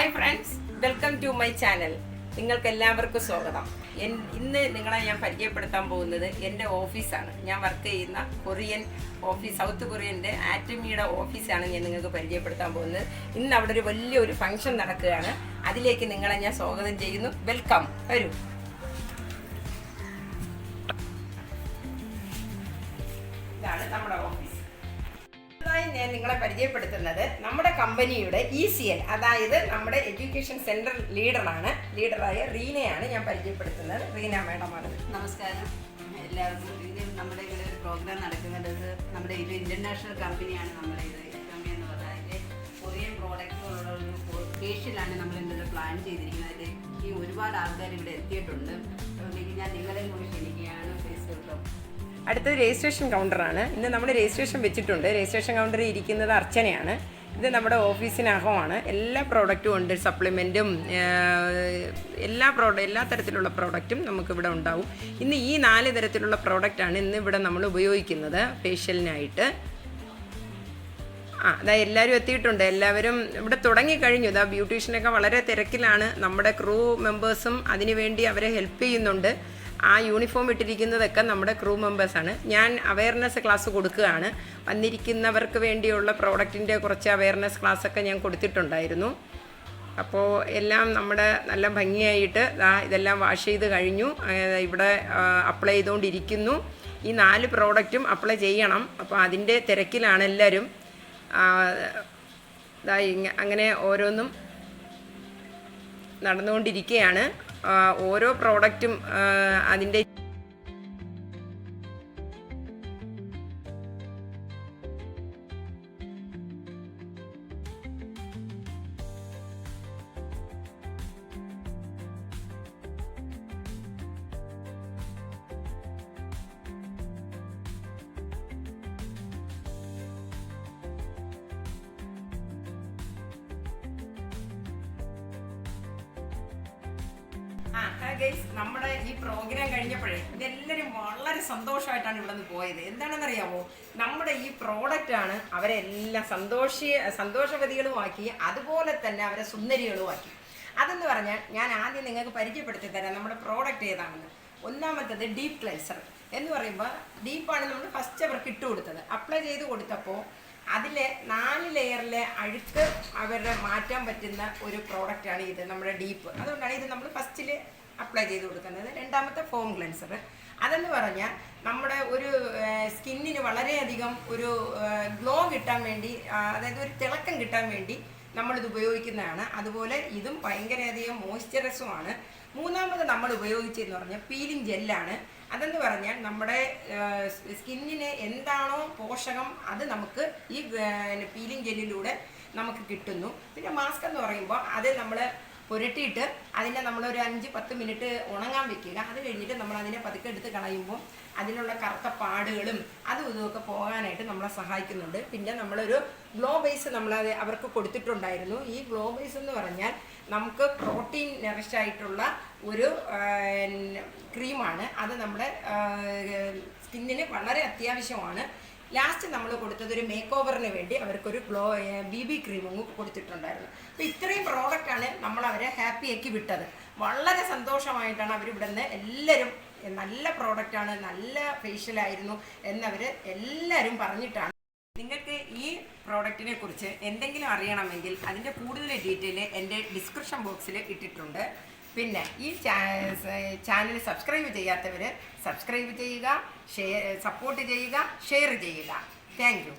Hi friends, welcome to my channel. നിങ്ങൾക്ക് എല്ലാവർക്കും സ്വാഗതം. ഇന്ന് നിങ്ങളെ ഞാൻ പരിചയപ്പെടുത്താൻ പോകുന്നത് എൻ്റെ ഓഫീസാണ്. ഞാൻ വർക്ക് ചെയ്യുന്ന കൊറിയൻ ഓഫീസ്, സൗത്ത് കൊറിയൻ്റെ ആറ്റമിയുടെ ഓഫീസാണ് ഞാൻ നിങ്ങൾക്ക് പരിചയപ്പെടുത്താൻ പോകുന്നത്. ഇന്ന് അവിടെ ഒരു വലിയൊരു ഫംഗ്ഷൻ നടക്കുകയാണ്. അതിലേക്ക് നിങ്ങളെ ഞാൻ സ്വാഗതം ചെയ്യുന്നു. വെൽക്കം, വരൂ. ഇതാണ് നമ്മുടെ ഓഫീസ്. ഞാൻ നിങ്ങളെ പരിചയപ്പെടുത്തുന്നത് നമ്മുടെ കമ്പനിയുടെ ECL, അതായത് നമ്മുടെ എഡ്യൂക്കേഷൻ സെന്റർ ലീഡറായ റീനയാണ് ഞാൻ പരിചയപ്പെടുത്തുന്നത്. റീന മാഡമാണ്. നമസ്കാരം എല്ലാവർക്കും. ഇന്ന് നമ്മുടെ ഇവിടെ ഒരു പ്രോഗ്രാം നടക്കുന്നത് നമ്മുടെ ഇത് ഇന്റർനാഷണൽ കമ്പനിയാണ്. നമ്മുടെ ഇത് കമ്പനി എന്ന് പറഞ്ഞാൽ കൊറിയൻ പ്രോഡക്റ്റുകളുള്ള ഒരു ഫേഷ്യലാണ് നമ്മൾ ഇന്നലെ പ്ലാൻ ചെയ്തിരിക്കുന്നത്. അതിലേക്ക് ഒരുപാട് ആൾക്കാർ ഇവിടെ എത്തിയിട്ടുണ്ട്. ഞാൻ നിങ്ങളെ കൂടി ക്ഷണിക്കുകയാണ്. ഫേസ്ബുക്കിലും അടുത്തത് രജിസ്ട്രേഷൻ കൗണ്ടറാണ്. ഇന്ന് നമ്മൾ രജിസ്ട്രേഷൻ വെച്ചിട്ടുണ്ട്. രജിസ്ട്രേഷൻ കൗണ്ടറിൽ ഇരിക്കുന്നത് അർച്ചനയാണ്. ഇത് നമ്മുടെ ഓഫീസിനകമാണ്. എല്ലാ പ്രോഡക്റ്റും ഉണ്ട്. സപ്ലിമെൻറ്റും എല്ലാ തരത്തിലുള്ള പ്രോഡക്റ്റും നമുക്കിവിടെ ഉണ്ടാവും. ഇന്ന് ഈ 4 തരത്തിലുള്ള പ്രോഡക്റ്റാണ് ഇന്ന് ഇവിടെ നമ്മൾ ഉപയോഗിക്കുന്നത് ഫേഷ്യലിനായിട്ട്. അതാ എല്ലാവരും എത്തിയിട്ടുണ്ട്. എല്ലാവരും ഇവിടെ തുടങ്ങിക്കഴിഞ്ഞു. ഇതാ ബ്യൂട്ടീഷ്യനൊക്കെ വളരെ തിരക്കിലാണ്. നമ്മുടെ ക്രൂ മെമ്പേഴ്സും അതിനുവേണ്ടി അവരെ ഹെൽപ്പ് ചെയ്യുന്നുണ്ട്. ആ യൂണിഫോം ഇട്ടിരിക്കുന്നതൊക്കെ നമ്മുടെ ക്രൂ മെമ്പേഴ്സാണ്. ഞാൻ അവയർനെസ് ക്ലാസ് കൊടുക്കുകയാണ്. വന്നിരിക്കുന്നവർക്ക് വേണ്ടിയുള്ള പ്രോഡക്റ്റിൻ്റെ കുറച്ച് അവയർനെസ് ക്ലാസ്സൊക്കെ ഞാൻ കൊടുത്തിട്ടുണ്ടായിരുന്നു. അപ്പോൾ എല്ലാം നമ്മുടെ നല്ല ഭംഗിയായിട്ട് ഇതെല്ലാം വാഷ് ചെയ്ത് കഴിഞ്ഞു. ഇവിടെ അപ്ലൈ ചെയ്തുകൊണ്ടിരിക്കുന്നു. ഈ 4 പ്രോഡക്റ്റും അപ്ലൈ ചെയ്യണം. അപ്പോൾ അതിൻ്റെ തിരക്കിലാണ് എല്ലാവരും. അങ്ങനെ ഓരോന്നും നടന്നുകൊണ്ടിരിക്കുകയാണ്. ഓരോ പ്രോഡക്റ്റും അതിൻ്റെ നമ്മുടെ ഈ പ്രോഗ്രാം കഴിഞ്ഞപ്പോഴേ ഇതെല്ലാവരും വളരെ സന്തോഷമായിട്ടാണ് ഇവിടെ നിന്ന് പോയത്. എന്താണെന്നറിയാമോ, നമ്മുടെ ഈ പ്രോഡക്റ്റാണ് അവരെല്ലാം സന്തോഷവതികളുമാക്കി, അതുപോലെ തന്നെ അവരെ സുന്ദരികളുമാക്കി. അതെന്ന് പറഞ്ഞാൽ ഞാൻ ആദ്യം നിങ്ങൾക്ക് പരിചയപ്പെടുത്തി തരാം നമ്മുടെ പ്രോഡക്റ്റ് ഏതാണെന്ന്. ഒന്നാമത്തത് ഡീപ്പ് ക്ലെൻസർ എന്ന് പറയുമ്പോൾ, ഡീപ്പാണ് നമ്മൾ ഫസ്റ്റ് അവർക്ക് ഇട്ട് കൊടുത്തത്. അപ്ലൈ ചെയ്ത് കൊടുത്തപ്പോൾ അതിലെ 4 ലെയറിലെ അഴുക്ക് അവരുടെ മാറ്റാൻ പറ്റുന്ന ഒരു പ്രോഡക്റ്റാണ് ഇത്, നമ്മുടെ ഡീപ്പ്. അതുകൊണ്ടാണ് ഇത് നമ്മൾ ഫസ്റ്റിൽ അപ്ലൈ ചെയ്ത് കൊടുക്കുന്നത്. രണ്ടാമത്തെ ഫോം ക്ലെൻസർ. അതെന്ന് പറഞ്ഞാൽ നമ്മുടെ ഒരു സ്കിന്നിന് വളരെയധികം ഒരു ഗ്ലോ കിട്ടാൻ വേണ്ടി, അതായത് ഒരു തിളക്കം കിട്ടാൻ വേണ്ടി നമ്മളിത് ഉപയോഗിക്കുന്നതാണ്. അതുപോലെ ഇതും ഭയങ്കരധികം മോയ്സ്ചറൈസുമാണ്. മൂന്നാമത് നമ്മൾ ഉപയോഗിച്ചതെന്ന് പറഞ്ഞാൽ പീലിംഗ് ജെല്ലാണ്. അതെന്ന് പറഞ്ഞാൽ നമ്മുടെ സ്കിന്നിന് എന്താണോ പോഷകം അത് നമുക്ക് ഈ പീലിംഗ് ജെല്ലിലൂടെ നമുക്ക് കിട്ടുന്നു. പിന്നെ മാസ്ക് എന്ന് പറയുമ്പോൾ അത് നമ്മൾ പുരട്ടിയിട്ട് അതിനെ നമ്മളൊരു 5-10 മിനിറ്റ് ഉണങ്ങാൻ വെക്കുക. അത് കഴിഞ്ഞിട്ട് നമ്മൾ അതിനെ പതുക്കെ എടുത്ത് കളയുമ്പോൾ അതിനുള്ള കറുത്ത പാടുകളും അതും ഇതുമൊക്കെ പോകാനായിട്ട് നമ്മളെ സഹായിക്കുന്നുണ്ട്. പിന്നെ നമ്മളൊരു ഗ്ലോ ബേസ് നമ്മളത് അവർക്ക് കൊടുത്തിട്ടുണ്ടായിരുന്നു. ഈ ഗ്ലോ ബേസ് എന്ന് പറഞ്ഞാൽ നമുക്ക് പ്രോട്ടീൻ നറിഷ് ആയിട്ടുള്ള ഒരു ക്രീമാണ്. അത് നമ്മുടെ സ്കിന്നിന് വളരെ അത്യാവശ്യമാണ്. ലാസ്റ്റ് നമ്മൾ കൊടുത്തത് ഒരു മേക്ക് ഓവറിന് വേണ്ടി അവർക്കൊരു BB ക്രീമും കൊടുത്തിട്ടുണ്ടായിരുന്നു. അപ്പോൾ ഇത്രയും പ്രോഡക്റ്റാണ് നമ്മൾ അവരെ ഹാപ്പിയാക്കി വിട്ടത്. വളരെ സന്തോഷമായിട്ടാണ് അവരിവിടെ നിന്ന് എല്ലാവരും നല്ല പ്രോഡക്റ്റാണ്, നല്ല ഫേഷ്യലായിരുന്നു എന്നവർ എല്ലാവരും പറഞ്ഞിട്ടാണ്. നിങ്ങൾക്ക് ഈ പ്രോഡക്റ്റിനെ കുറിച്ച് എന്തെങ്കിലും അറിയണമെങ്കിൽ അതിൻ്റെ കൂടുതൽ ഡീറ്റെയിൽ എൻ്റെ ഡിസ്ക്രിപ്ഷൻ ബോക്സിൽ ഇട്ടിട്ടുണ്ട്. പിന്നെ ഈ ചാനൽ സബ്സ്ക്രൈബ് ചെയ്യാത്തവർ സബ്സ്ക്രൈബ് ചെയ്യുക, സപ്പോർട്ട് ചെയ്യുക, ഷെയർ ചെയ്യുക. Thank you.